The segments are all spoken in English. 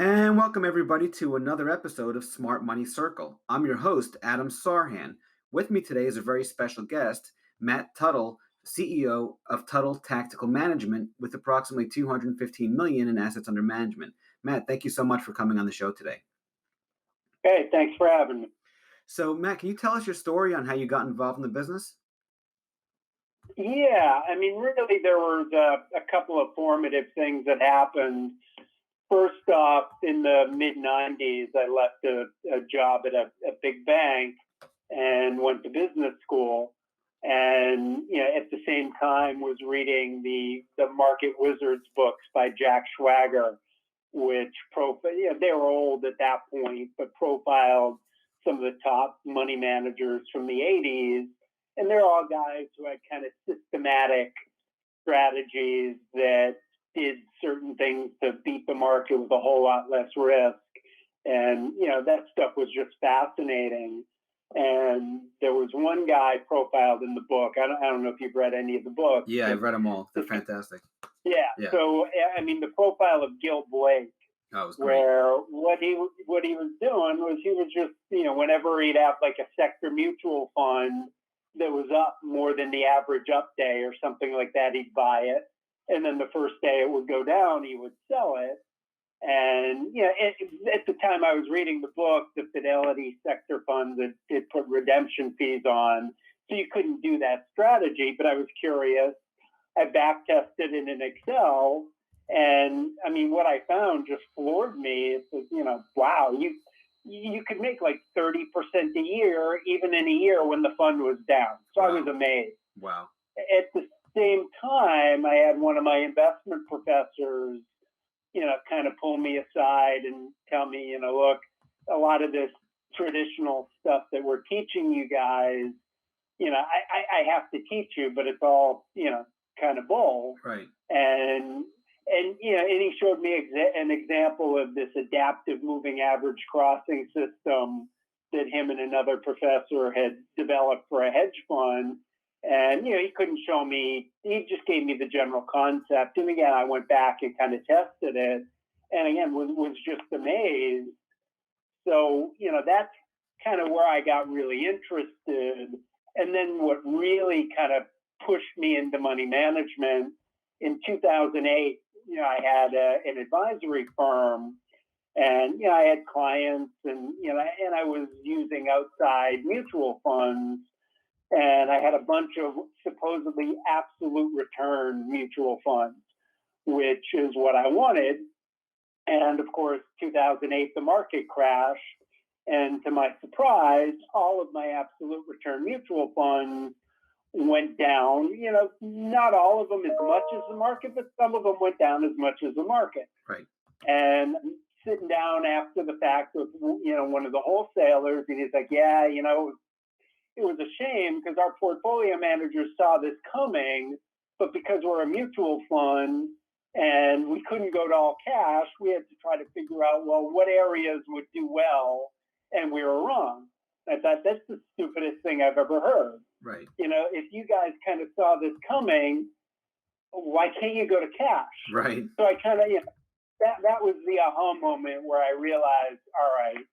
And welcome everybody to another episode of Smart Money Circle. I'm your host, Adam Sarhan. With me today is a very special guest, Matt Tuttle, CEO of Tuttle Tactical Management, with approximately 215 million in assets under management. Matt, thank you so much for coming on the show today. Hey, thanks for having me. So, Matt, can you tell us your story on how you got involved in the business? Yeah, really, there was a couple of formative things that happened. First off, in the mid 90s, I left a job at a big bank and went to business school. And at the same time, was reading the Market Wizards books by Jack Schwager, which they were old at that point, but profiled some of the top money managers from the 80s. And they're all guys who had kind of systematic strategies that did certain things to beat the market with a whole lot less risk. And, that stuff was just fascinating. And there was one guy profiled in the book. I don't know if you've read any of the books. Yeah, I've read them all. They're fantastic. Yeah. So, the profile of Gil Blake, that was great. where what he was doing was he was just, whenever he'd have like a sector mutual fund that was up more than the average up day or something like that, he'd buy it. And then the first day it would go down, he would sell it. And, at the time I was reading the book, the Fidelity sector fund that did put redemption fees on. So you couldn't do that strategy, but I was curious. I back tested it in Excel. And what I found just floored me. It was, wow, you could make like 30% a year, even in a year when the fund was down. So wow. I was amazed. Wow. At the same time, I had one of my investment professors, kind of pull me aside and tell me, look, a lot of this traditional stuff that we're teaching you guys, I have to teach you, but it's all, kind of bull. Right. And he showed me an example of this adaptive moving average crossing system that him and another professor had developed for a hedge fund. And, he couldn't show me, he just gave me the general concept. And again, I went back and kind of tested it. And again, was just amazed. So, that's kind of where I got really interested. And then what really kind of pushed me into money management in 2008, I had an advisory firm, and I had clients, and and I was using outside mutual funds, and I had a bunch of supposedly absolute return mutual funds, which is what I wanted. And of course, 2008, the market crashed, and to my surprise, all of my absolute return mutual funds went down. Not all of them as much as the market, but some of them went down as much as the market. Right. And sitting down after the fact with, one of the wholesalers, and he's like, yeah, it was a shame because our portfolio managers saw this coming, but because we're a mutual fund and we couldn't go to all cash, we had to try to figure out, well, what areas would do well, and we were wrong. I thought, that's the stupidest thing I've ever heard. Right. If you guys kind of saw this coming, why can't you go to cash? Right. So I kind of, that was the aha moment where I realized, all right,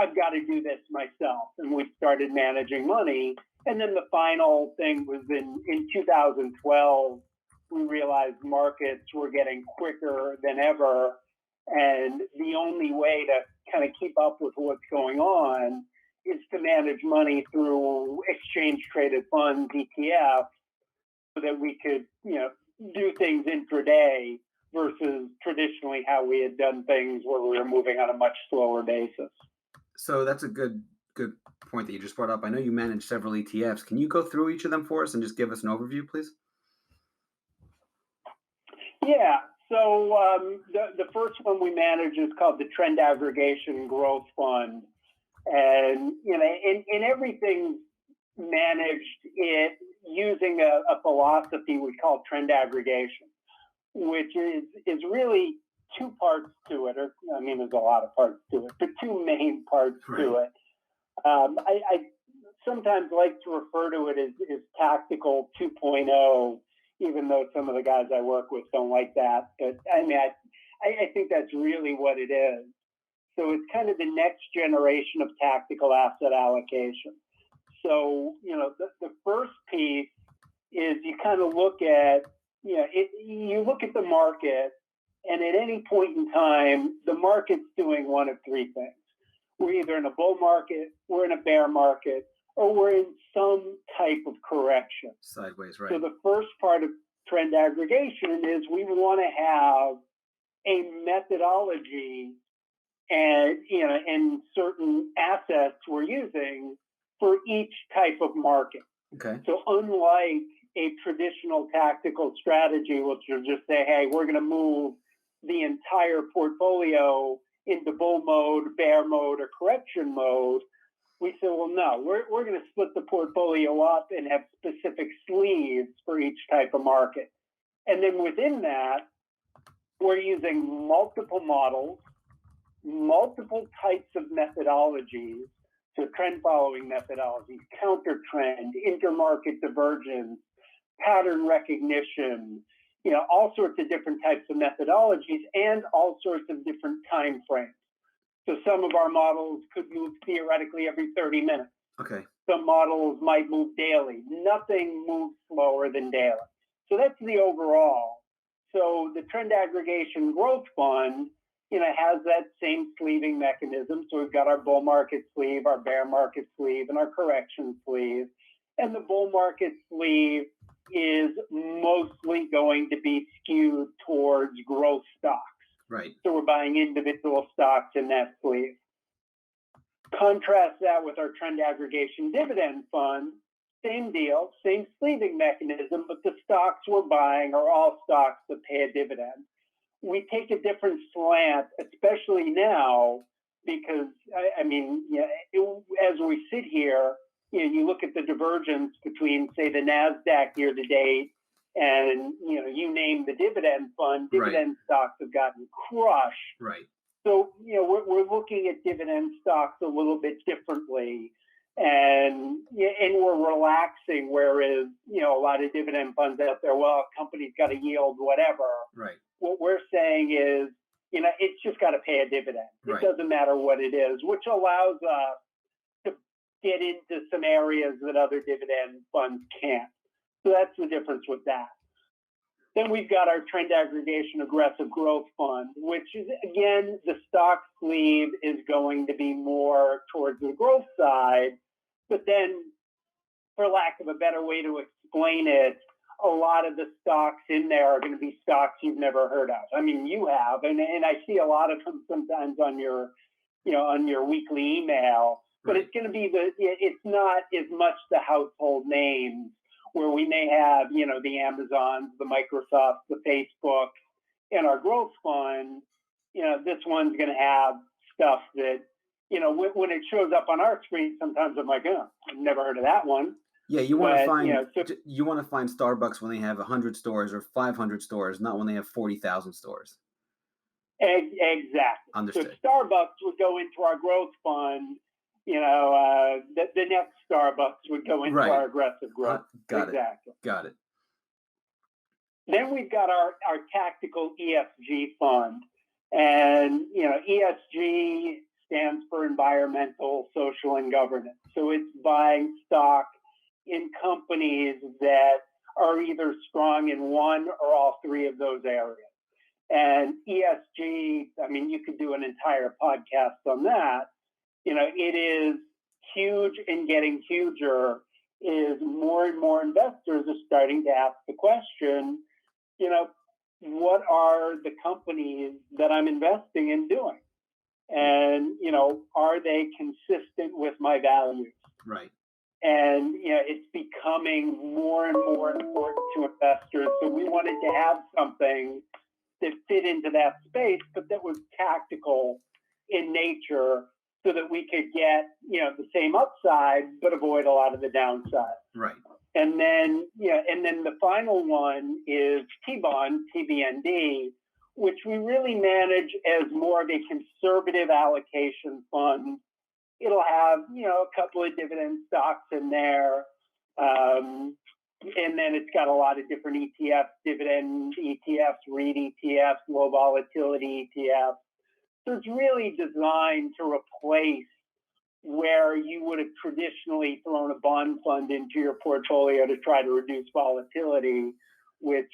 I've got to do this myself. And we started managing money. And then the final thing was in 2012, we realized markets were getting quicker than ever. And the only way to kind of keep up with what's going on is to manage money through exchange traded funds, ETFs, so that we could, do things intraday versus traditionally how we had done things where we were moving on a much slower basis. So that's a good point that you just brought up. I know you manage several ETFs. Can you go through each of them for us and just give us an overview, please? Yeah. So the first one we manage is called the Trend Aggregation Growth Fund. And, in everything managed it using a philosophy we call trend aggregation, which is really two parts to it. There's a lot of parts to it, but two main parts to it. I sometimes like to refer to it as tactical 2.0, even though some of the guys I work with don't like that. But I think that's really what it is. So it's kind of the next generation of tactical asset allocation. So, the first piece is you kind of look at, you look at the market, and at any point in time, the market's doing one of three things. We're either in a bull market, we're in a bear market, or we're in some type of correction. Sideways, right. So the first part of trend aggregation is we want to have a methodology and certain assets we're using for each type of market. Okay. So unlike a traditional tactical strategy, which will just say, hey, we're going to move the entire portfolio into bull mode, bear mode, or correction mode, we say, well, no, we're going to split the portfolio up and have specific sleeves for each type of market. And then within that, we're using multiple models, multiple types of methodologies, so trend following methodologies, counter trend, intermarket divergence, pattern recognition, all sorts of different types of methodologies and all sorts of different time frames. So some of our models could move theoretically every 30 minutes. Okay. Some models might move daily. Nothing moves slower than daily. So that's the overall. So the Trend Aggregation Growth Fund, has that same sleeving mechanism. So we've got our bull market sleeve, our bear market sleeve, and our correction sleeve. And the bull market sleeve is mostly going to be skewed towards growth stocks. Right. So we're buying individual stocks in that sleeve. Contrast that with our Trend Aggregation Dividend Fund. Same deal, same sleeving mechanism, but the stocks we're buying are all stocks that pay a dividend. We take a different slant, especially now, because, as we sit here, you look at the divergence between, say, the NASDAQ year to date and, you name the dividend fund, dividend stocks have gotten crushed. Right. So, we're looking at dividend stocks a little bit differently. And we're relaxing, whereas, a lot of dividend funds out there, well, a company's got to yield whatever. Right. What we're saying is, it's just got to pay a dividend. Right. It doesn't matter what it is, which allows us to get into some areas that other dividend funds can't. So that's the difference with that. Then we've got our Trend Aggregation Aggressive Growth Fund, which is, again, the stock sleeve is going to be more towards the growth side. But then, for lack of a better way to explain it, a lot of the stocks in there are going to be stocks you've never heard of. I mean, you have, and I see a lot of them sometimes on your weekly email. But it's going to be it's not as much the household names where we may have, the Amazons, the Microsofts, the Facebook in our growth fund. This one's going to have stuff that, when it shows up on our screen, sometimes I'm like, oh, I've never heard of that one. Yeah, you want to find you want to find Starbucks when they have 100 stores or 500 stores, not when they have 40,000 stores. Exactly. Understood. So Starbucks would go into our growth fund. The next Starbucks would go into our aggressive growth. Got it. Then we've got our tactical ESG fund. And, ESG stands for environmental, social, and governance. So it's buying stock in companies that are either strong in one or all three of those areas. And ESG, you could do an entire podcast on that. It is huge and getting huger. Is more and more investors are starting to ask the question, what are the companies that I'm investing in doing? And, are they consistent with my values? Right. And, it's becoming more and more important to investors. So we wanted to have something that fit into that space, but that was tactical in nature so that we could get, the same upside, but avoid a lot of the downside. Right. And then, the final one is T-bond, TBND, which we really manage as more of a conservative allocation fund. It'll have, a couple of dividend stocks in there. and then it's got a lot of different ETFs, dividend ETFs, REIT ETFs, low volatility ETFs. So it's really designed to replace where you would have traditionally thrown a bond fund into your portfolio to try to reduce volatility, which,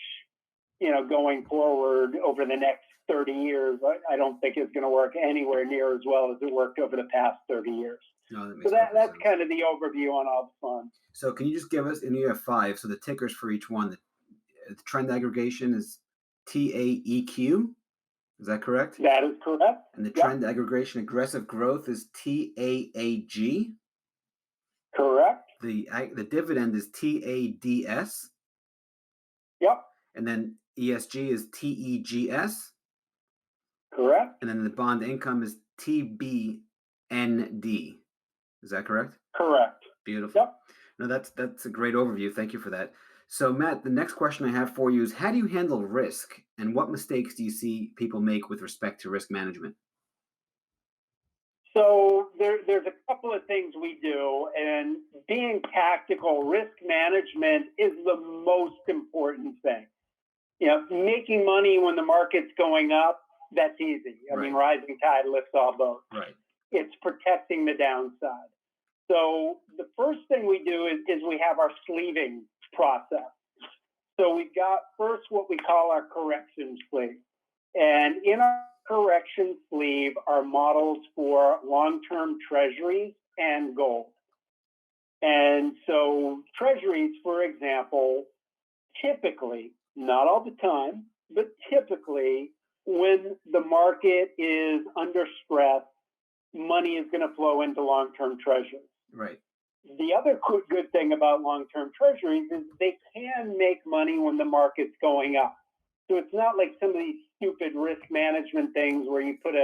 going forward over the next 30 years, I don't think is going to work anywhere near as well as it worked over the past 30 years. No, so that's kind of the overview on all the funds. So can you just give us, and you have 5, so the tickers for each one, the trend aggregation is TAEQ, is that correct? That is correct. And the trend aggregation aggressive growth is TAAG? Correct. The dividend is TADS? Yep. And then ESG is TEGS? Correct. And then the bond income is TBND. Is that correct? Correct. Beautiful. Yep. No, that's a great overview. Thank you for that. So, Matt, the next question I have for you is, how do you handle risk, and what mistakes do you see people make with respect to risk management? So there's a couple of things we do, and being tactical, risk management is the most important thing. Making money when the market's going up, that's easy. I mean, rising tide lifts all boats. Right. It's protecting the downside. So the first thing we do is we have our sleeving process. So we've got first what we call our correction sleeve. And in our correction sleeve are models for long-term treasuries and gold. And so treasuries, for example, typically, not all the time, but typically when the market is under stress, money is going to flow into long-term treasuries. Right. The other good thing about long-term treasuries is they can make money when the market's going up. So it's not like some of these stupid risk management things where you put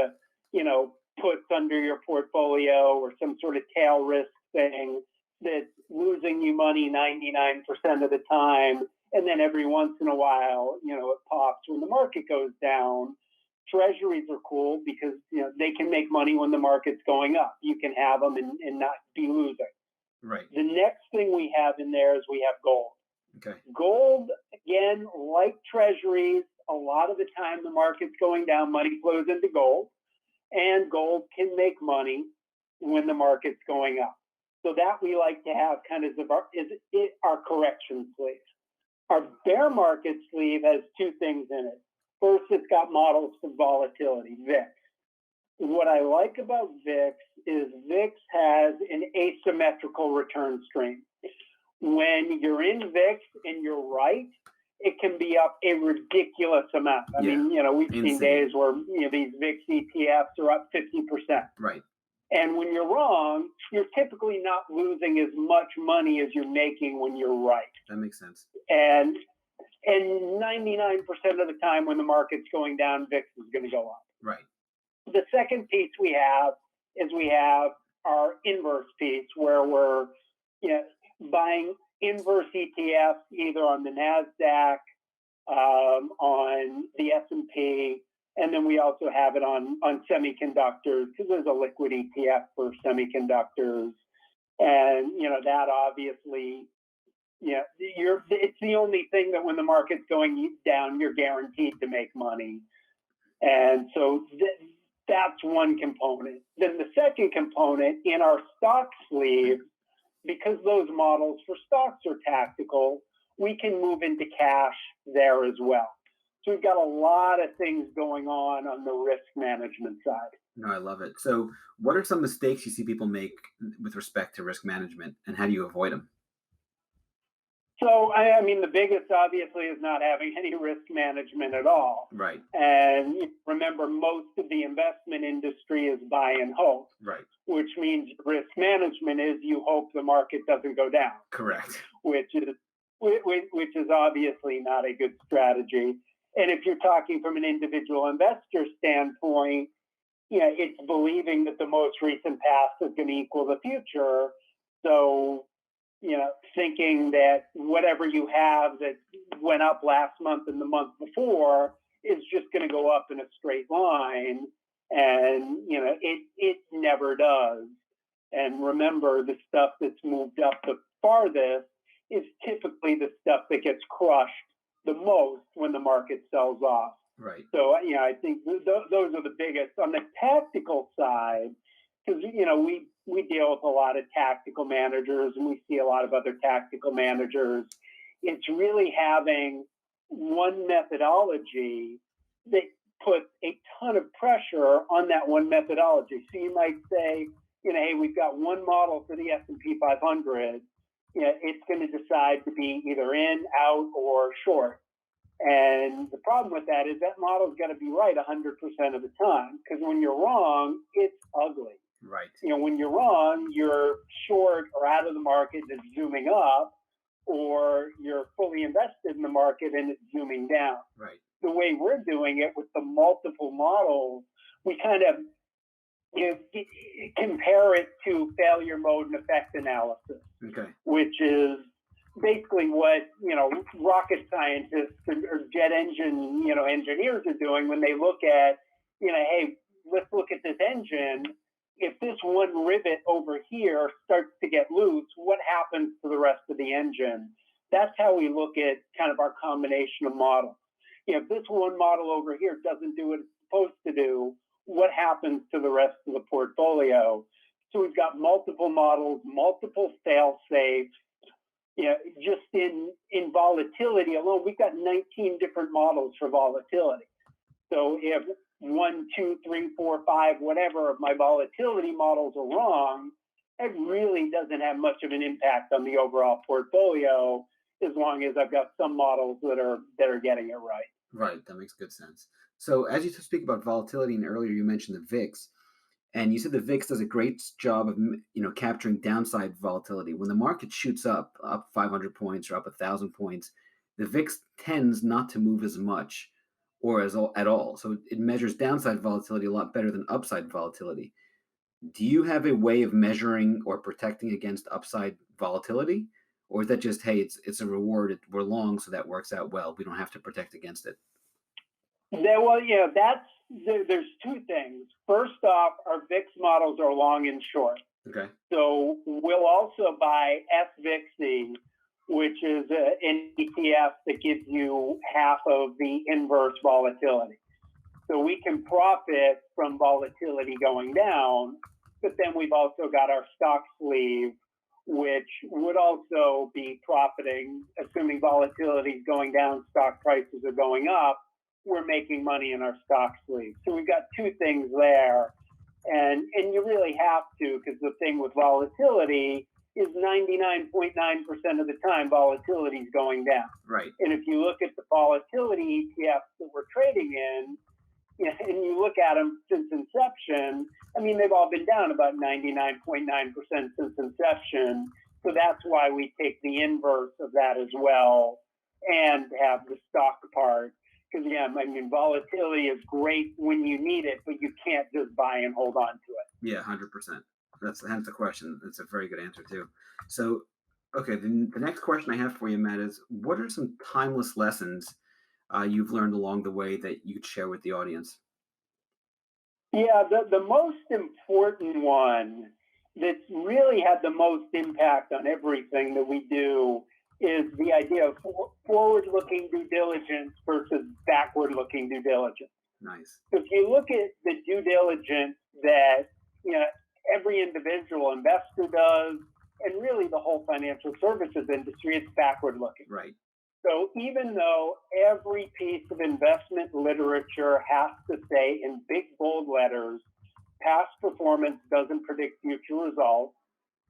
puts under your portfolio or some sort of tail risk thing that's losing you money 99% of the time. And then every once in a while, it pops when the market goes down. Treasuries are cool because, they can make money when the market's going up. You can have them and not be losing. Right. The next thing we have in there is we have gold. Okay. Gold, again, like treasuries, a lot of the time the market's going down, money flows into gold, and gold can make money when the market's going up. So that we like to have kind of our correction sleeve. Our bear market sleeve has 2 things in it. First, it's got models for volatility, VIX. What I like about VIX is VIX has an asymmetrical return stream. When you're in VIX and you're right, it can be up a ridiculous amount. I mean, we've seen days where these VIX ETFs are up 50%. Right. And when you're wrong, you're typically not losing as much money as you're making when you're right. That makes sense. And 99% of the time when the market's going down, VIX is going to go up. Right. The second piece we have is we have our inverse piece where we're buying inverse ETFs either on the NASDAQ, on the S&P, and then we also have it on semiconductors because there's a liquid ETF for semiconductors. And, that obviously, it's the only thing that when the market's going down, you're guaranteed to make money. And so that's one component. Then the second component in our stock sleeve, because those models for stocks are tactical, we can move into cash there as well. So we've got a lot of things going on the risk management side. No, I love it. So what are some mistakes you see people make with respect to risk management, and how do you avoid them? So, I mean, the biggest, obviously, is not having any risk management at all. Right. And remember, most of the investment industry is buy and hope. Right. Which means risk management is you hope the market doesn't go down. Correct. Which is obviously not a good strategy. And if you're talking from an individual investor standpoint, it's believing that the most recent past is going to equal the future. So, thinking that whatever you have that went up last month and the month before is just going to go up in a straight line. And, it never does. And remember, the stuff that's moved up the farthest is typically the stuff that gets crushed the most when the market sells off. Right. So, I think those are the biggest. On the tactical side, because, we deal with a lot of tactical managers and we see a lot of other tactical managers, it's really having one methodology that puts a ton of pressure on that one methodology. So you might say, hey, we've got one model for the S&P 500. It's going to decide to be either in, out, or short. And the problem with that is that model's got to be right 100% of the time, because when you're wrong, it's ugly. Right. When you're wrong, you're short or out of the market and it's zooming up, or you're fully invested in the market and it's zooming down. Right. The way we're doing it with the multiple models, we kind of compare it to failure mode and effect analysis, okay, which is basically what rocket scientists or jet engine engineers are doing when they look at hey, let's look at this engine. If this one rivet over here starts to get loose, what happens to the rest of the engine? That's how we look at kind of our combination of models. If this one model over here doesn't do what it's supposed to do, what happens to the rest of the portfolio? So we've got multiple models, multiple fail safes. Just in volatility alone, we've got 19 different models for volatility. So if 1, 2, 3, 4, 5, whatever of my volatility models are wrong, it really doesn't have much of an impact on the overall portfolio, as long as I've got some models that are getting it right. Right, that makes good sense. So as you speak about volatility, and earlier you mentioned the VIX, and you said the VIX does a great job of capturing downside volatility. When the market shoots up 500 points or up 1,000 points, the VIX tends not to move as much or at all. So it measures downside volatility a lot better than upside volatility. Do you have a way of measuring or protecting against upside volatility? Or is that just, hey, it's a reward, we're long, so that works out well, we don't have to protect against it? There's two things. First off, our VIX models are long and short. Okay. So we'll also buy SVIXy, which is an ETF that gives you half of the inverse volatility. So we can profit from volatility going down, but then we've also got our stock sleeve, which would also be profiting, assuming volatility is going down, stock prices are going up, we're making money in our stock sleeve. So we've got two things there. And you really have to, because the thing with volatility is 99.9% of the time volatility is going down. Right. And if you look at the volatility ETFs that we're trading in, and you look at them since inception, they've all been down about 99.9% since inception. So that's why we take the inverse of that as well and have the stock part. Because, volatility is great when you need it, but you can't just buy and hold on to it. Yeah, 100%. That's the question. That's a very good answer, too. So, okay, the next question I have for you, Matt, is what are some timeless lessons you've learned along the way that you could share with the audience? Yeah, the most important one that's really had the most impact on everything that we do is the idea of forward-looking due diligence versus backward-looking due diligence. Nice. If you look at the due diligence that every individual investor does, and really the whole financial services industry, it's backward-looking. Right. So even though every piece of investment literature has to say in big bold letters, past performance doesn't predict future results,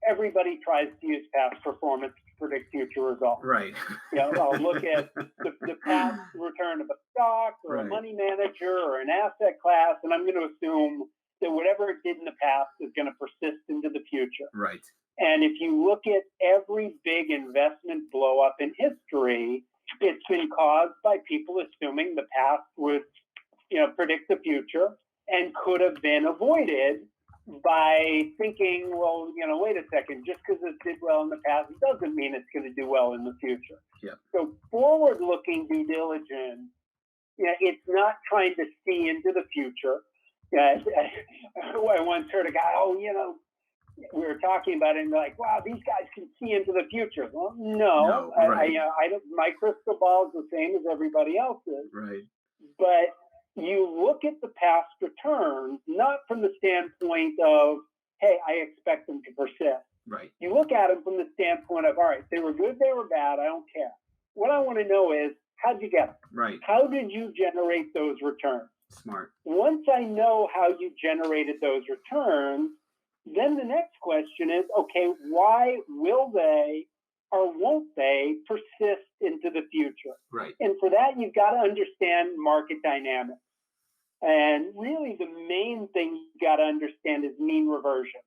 everybody tries to use past performance to predict future results. Right. I'll look at the past return of a stock or a money manager or an asset class, and I'm going to assume that whatever it did in the past is going to persist into the future. Right. And if you look at every big investment blow up in history, it's been caused by people assuming the past would, predict the future and could have been avoided by thinking, well, wait a second, just because it did well in the past doesn't mean it's going to do well in the future. Yeah. So forward-looking due diligence, it's not trying to see into the future. I once heard a guy, we were talking about it, and they're like, wow, these guys can see into the future. Well, no, right. I don't, my crystal ball is the same as everybody else's. Right. But you look at the past returns, not from the standpoint of, hey, I expect them to persist. Right. You look at them from the standpoint of, all right, they were good, they were bad, I don't care. What I want to know is, how'd you get them? Right. How did you generate those returns? Smart. Once I know how you generated those returns, then the next question is, okay, why will they or won't they persist into the future? Right. And for that, you've got to understand market dynamics. And really, the main thing you've got to understand is mean reversion.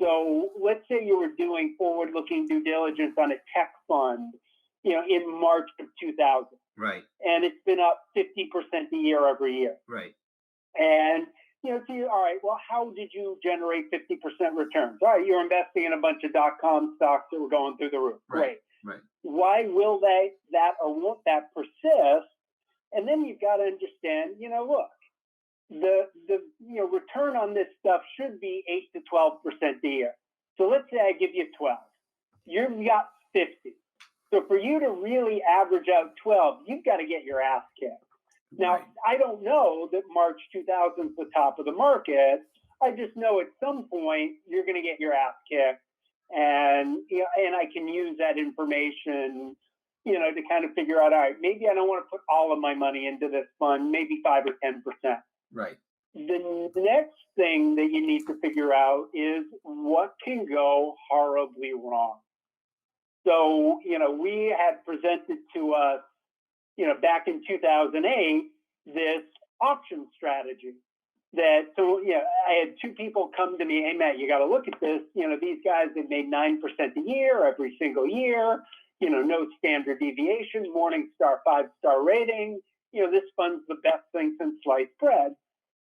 So let's say you were doing forward-looking due diligence on a tech fund, in March of 2000. Right. And it's been up 50% a year every year. Right. And, so all right, well, how did you generate 50% returns? All right, you're investing in a bunch of .com stocks that were going through the roof. Right. Great. Right. Why will that or won't that persist? And then you've got to understand, look, the return on this stuff should be 8 to 12% a year. So let's say I give you 12. You've got 50. So for you to really average out 12, you've got to get your ass kicked. Now, Right. I don't know that March 2000 is the top of the market. I just know at some point you're going to get your ass kicked, and and I can use that information, to kind of figure out, all right, maybe I don't want to put all of my money into this fund, maybe 5 or 10%. Right. The next thing that you need to figure out is what can go horribly wrong. So, we had presented to us, back in 2008, this auction strategy that, I had two people come to me, hey, Matt, you got to look at this. These guys have made 9% a year every single year, no standard deviation, Morningstar 5-star rating. This fund's the best thing since sliced bread.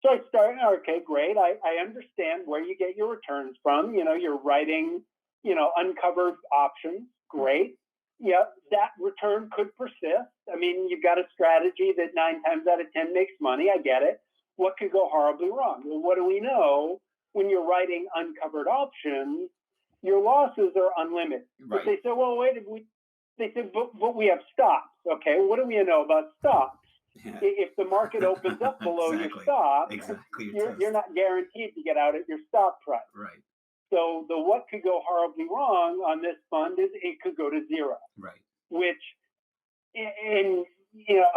So I started, okay, great. I understand where you get your returns from. You're writing, uncovered options. Great. Yeah, that return could persist. I mean, you've got a strategy that 9 times out of 10 makes money. I get it. What could go horribly wrong? Well, what do we know? When you're writing uncovered options, your losses are unlimited. Right. But they said, well, they said, but we have stops. Okay, what do we know about stops? Yeah. If the market opens up below your stop, you're not guaranteed to get out at your stop price. Right. So the what could go horribly wrong on this fund is it could go to zero. Right. Which in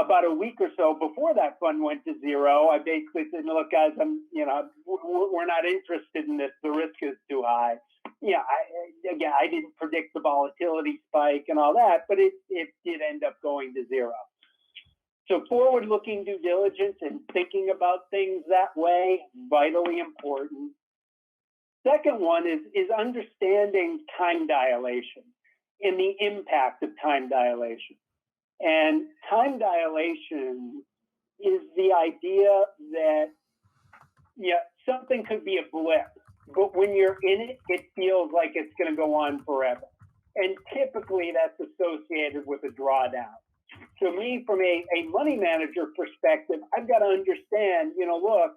about a week or so before that fund went to zero, I basically said, look, guys, we're not interested in this. The risk is too high. I didn't predict the volatility spike and all that, but it did end up going to zero. So forward-looking due diligence and thinking about things that way, vitally important. Second one is understanding time dilation and the impact of time dilation. And time dilation is the idea that, something could be a blip, but when you're in it, it feels like it's going to go on forever. And typically that's associated with a drawdown. So me, from a money manager perspective, I've got to understand, look,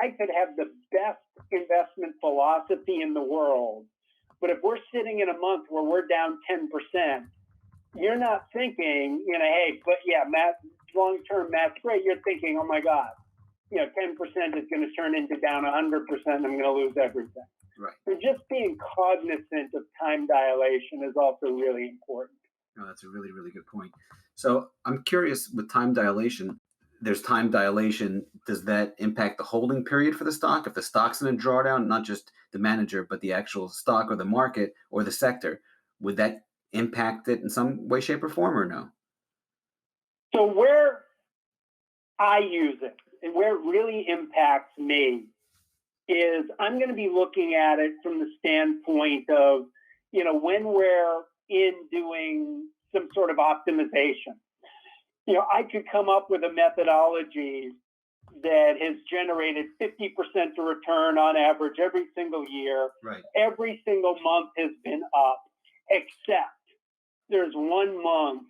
I could have the best investment philosophy in the world, but if we're sitting in a month where we're down 10%, you're not thinking, hey, but yeah, Matt, long-term, Matt's great. You're thinking, oh my God, 10% is going to turn into down 100%. I'm going to lose everything. Right. So just being cognizant of time dilation is also really important. Oh, that's a really, really good point. So I'm curious, with time dilation, there's time dilation. Does that impact the holding period for the stock? If the stock's in a drawdown, not just the manager, but the actual stock or the market or the sector, would that impact it in some way, shape, or form, or no? So where I use it and where it really impacts me is I'm going to be looking at it from the standpoint of, when we're in doing some sort of optimization. I could come up with a methodology that has generated 50% of return on average every single year. Right. Every single month has been up, except there's 1 month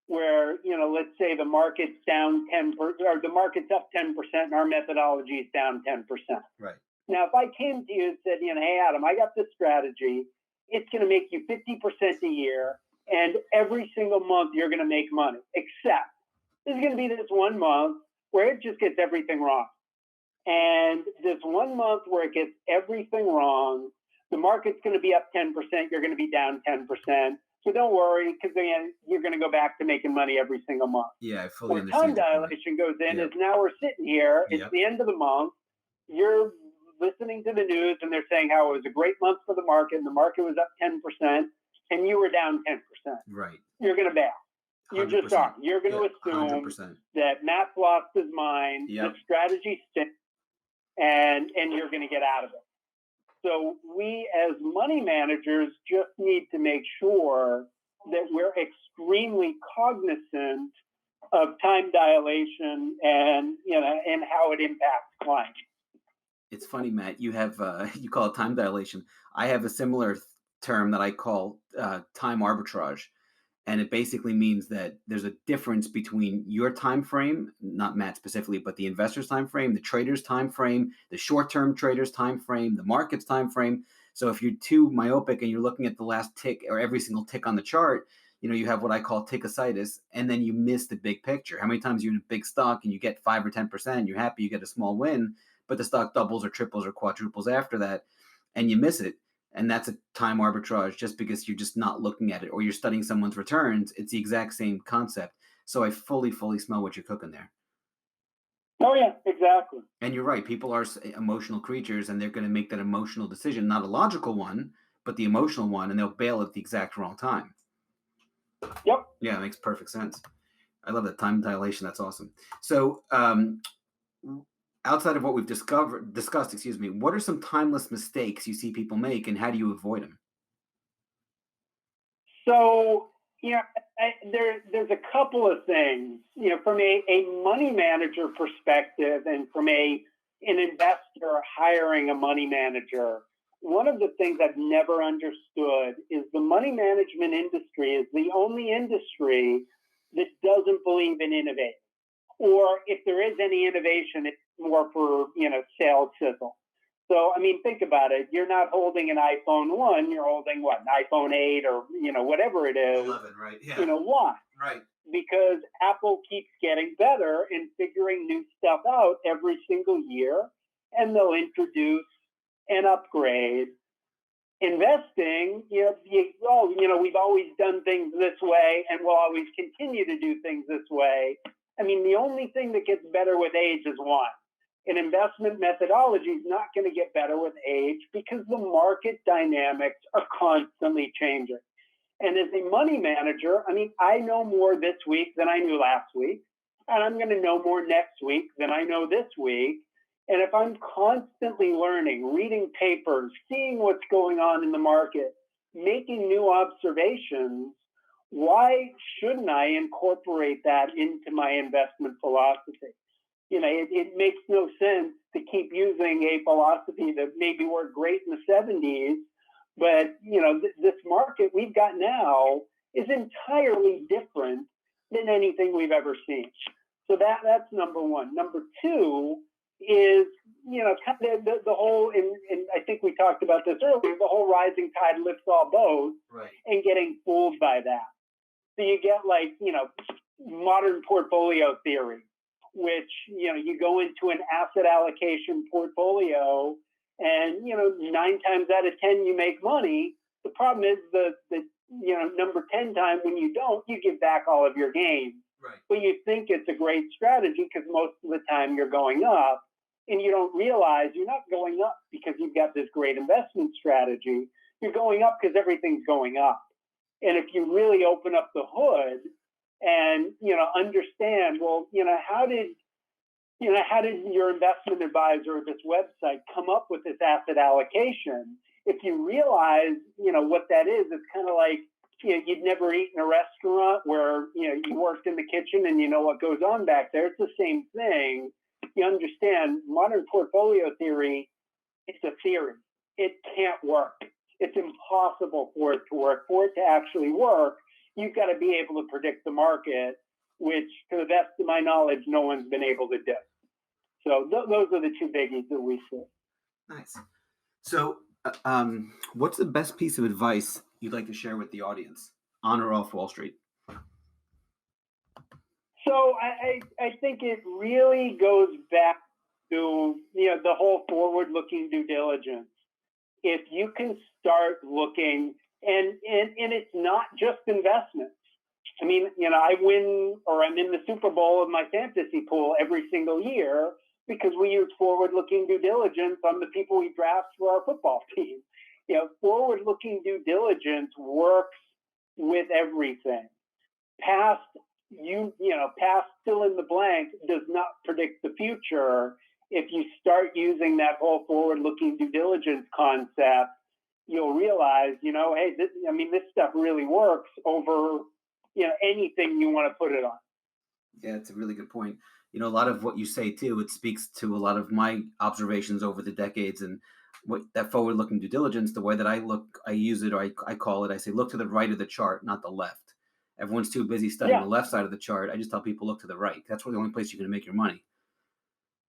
where, let's say the market's down 10%, or the market's up 10% and our methodology is down 10%. Right. Now, if I came to you and said, hey, Adam, I got this strategy. It's going to make you 50% a year, and every single month you're going to make money, except there's going to be this one month where it just gets everything wrong. And this one month where it gets everything wrong, the market's going to be up 10%, you're going to be down 10%. So don't worry, because then you're going to go back to making money every single month. Yeah, I fully Time understand. dilation goes in is now we're sitting here, it's the end of the month, you're listening to the news and they're saying how it was a great month for the market and the market was up 10% and you were down 10%. Right. You're going to bail. You 100%. just are. You're going to assume 100%. that Matt's lost his mind, the strategy stinks, and you're going to get out of it. So we as money managers just need to make sure that we're extremely cognizant of time dilation and how it impacts clients. It's funny, Matt. You have you call it time dilation. I have a similar term that I call time arbitrage, and it basically means that there's a difference between your time frame, not Matt specifically, but the investor's time frame, the trader's time frame, the short-term trader's time frame, the market's time frame. So if you're too myopic and you're looking at the last tick or every single tick on the chart, you have what I call tickositis, and then you miss the big picture. How many times you're in a big stock and you get 5 or 10%, you're happy you get a small win, but the stock doubles or triples or quadruples after that, and you miss it. And that's a time arbitrage just because you're just not looking at it or you're studying someone's returns. It's the exact same concept. So I fully smell what you're cooking there. Oh, yeah, exactly. And you're right. People are emotional creatures and they're going to make that emotional decision, not a logical one, but the emotional one, and they'll bail at the exact wrong time. Yep. Yeah, it makes perfect sense. I love that time dilation. That's awesome. So, outside of what we've discussed, what are some timeless mistakes you see people make, and how do you avoid them? So, there's a couple of things, from a money manager perspective and from an investor hiring a money manager. One of the things I've never understood is the money management industry is the only industry that doesn't believe in innovating. Or if there is any innovation, it's more for, sales sizzle. So, think about it. You're not holding an iPhone 1, you're holding what, an iPhone 8 or, whatever it is. 11, right? Yeah. Why? Right. Because Apple keeps getting better and figuring new stuff out every single year, and they'll introduce an upgrade. Investing, we've always done things this way and we'll always continue to do things this way. The only thing that gets better with age is one. An investment methodology is not going to get better with age because the market dynamics are constantly changing. And as a money manager, I know more this week than I knew last week, and I'm going to know more next week than I know this week. And if I'm constantly learning, reading papers, seeing what's going on in the market, making new observations, why shouldn't I incorporate that into my investment philosophy? It makes no sense to keep using a philosophy that maybe worked great in the 70s, but this market we've got now is entirely different than anything we've ever seen. So that's number one. Number two is, kind of the whole, and I think we talked about this earlier, the whole rising tide lifts all boats, right, and getting fooled by that. So you get modern portfolio theory, which, you go into an asset allocation portfolio and, 9 times out of 10 you make money. The problem is the number 10 time when you don't, you give back all of your gains. Right. But you think it's a great strategy because most of the time you're going up, and you don't realize you're not going up because you've got this great investment strategy. You're going up because everything's going up. And if you really open up the hood and, understand, well, how did your investment advisor or this website come up with this asset allocation? If you realize, what that is, it's kind of like, you'd never eaten a restaurant where, you worked in the kitchen and you know what goes on back there. It's the same thing. You understand modern portfolio theory, it's a theory. It can't work. It's impossible for it to work. For it to actually work, you've got to be able to predict the market, which, to the best of my knowledge, no one's been able to do. So those are the two biggies that we see. Nice. So, what's the best piece of advice you'd like to share with the audience, on or off Wall Street? So I think it really goes back to the whole forward-looking due diligence. If you can start looking, and it's not just investments. I mean, I win or I'm in the Super Bowl of my fantasy pool every single year because we use forward-looking due diligence on the people we draft for our football team. Forward-looking due diligence works with everything. Past past fill in the blank does not predict the future. If you start using that whole forward-looking due diligence concept, you'll realize, hey, this stuff really works over, anything you want to put it on. Yeah, it's a really good point. A lot of what you say too, it speaks to a lot of my observations over the decades and what that forward-looking due diligence, the way that I use it, or I call it, I say, look to the right of the chart, not the left. Everyone's too busy studying Yeah, the left side of the chart. I just tell people look to the right. That's where the only place you're going to make your money.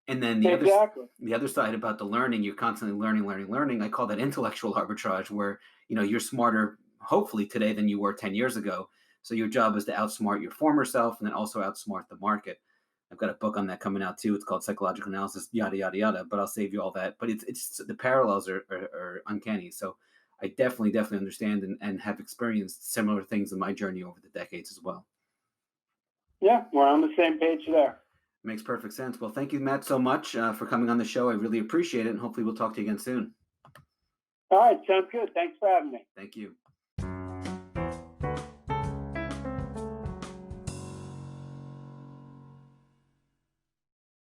And then exactly. the other side about the learning, you're constantly learning, learning, learning. I call that intellectual arbitrage, where you're smarter, hopefully today, than you were 10 years ago. So your job is to outsmart your former self and then also outsmart the market. I've got a book on that coming out too. It's called Psychological Analysis, yada yada yada. But I'll save you all that. But it's the parallels are uncanny. So I definitely understand and have experienced similar things in my journey over the decades as well. Yeah, we're on the same page there. Makes perfect sense. Well, thank you, Matt, so much for coming on the show. I really appreciate it, and hopefully we'll talk to you again soon. All right, sounds good. Thanks for having me. Thank you.